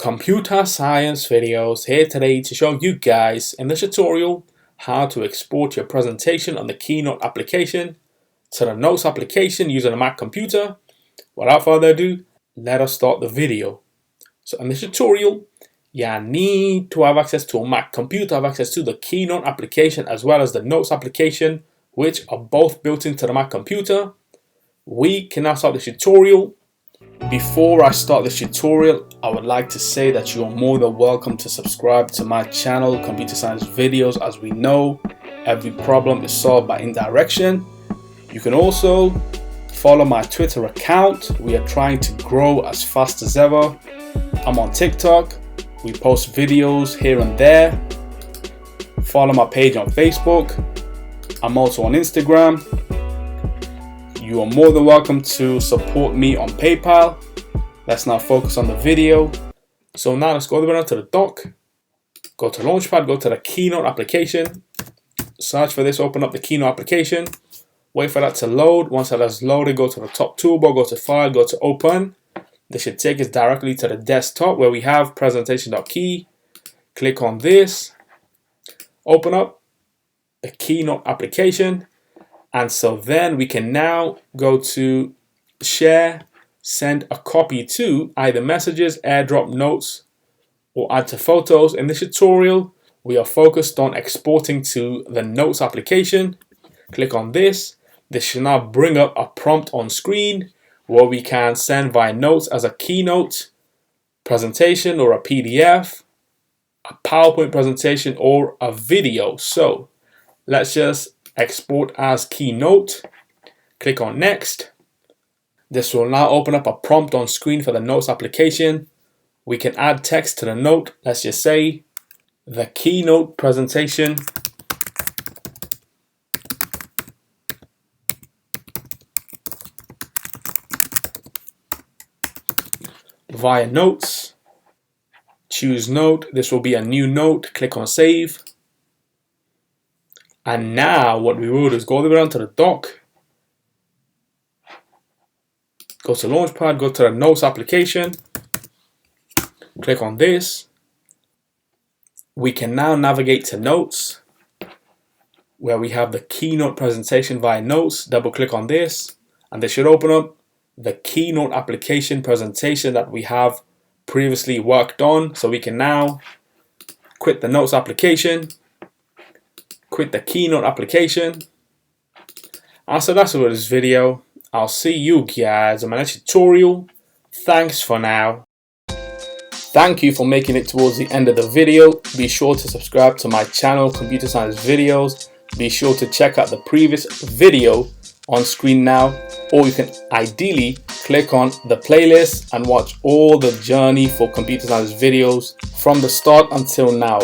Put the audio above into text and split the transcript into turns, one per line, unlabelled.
Computer Science Videos here today to show you guys in this tutorial how to export your presentation on the Keynote application to the Notes application using a Mac computer. Without further ado, let us start the video. So in this tutorial, you need to have access to a Mac computer, have access to the Keynote application as well as the Notes application, which are both built into the Mac computer. We can now start the tutorial. Before I start this tutorial, I would like to say that you are more than welcome to subscribe to my channel, Computer Science Videos. As we know, every problem is solved by indirection. You can also follow my Twitter account. We are trying to grow as fast as ever. I'm on TikTok. We post videos here and there. Follow my page on Facebook. I'm also on Instagram. You are more than welcome to support me on PayPal. Let's now focus on the video. So now let's go over to the dock. Go to Launchpad, go to the Keynote application. Search for this, open up the Keynote application. Wait for that to load. Once that has loaded, go to the top toolbar, go to File, go to Open. This should take us directly to the desktop where we have presentation.key. Click on this. Open up the Keynote application. And so then we can now go to share, send a copy to either messages, AirDrop, notes, or add to photos. In this tutorial, we are focused on exporting to the Notes application. Click on this. This should now bring up a prompt on screen where we can send via Notes as a Keynote presentation or a PDF, a PowerPoint presentation, or a video. So let's just export as Keynote. Click on Next. This will now open up a prompt on screen for the Notes application. We can add text to the note. Let's just say the Keynote presentation via Notes. Choose Note. This will be a new note. Click on Save. And now what we will do is go all the way down to the dock. Go to Launchpad, go to the Notes application. Click on this. We can now navigate to Notes where we have the Keynote presentation via Notes. Double click on this and this should open up the Keynote application presentation that we have previously worked on. So we can now quit the Notes application, quit the Keynote application. And so that's it for this video. I'll see you guys in my next tutorial. Thanks for now. Thank you for making it towards the end of the video. Be sure to subscribe to my channel, Computer Science Videos. Be sure to check out the previous video on screen now, or you can ideally click on the playlist and watch all the journey for Computer Science Videos from the start until now.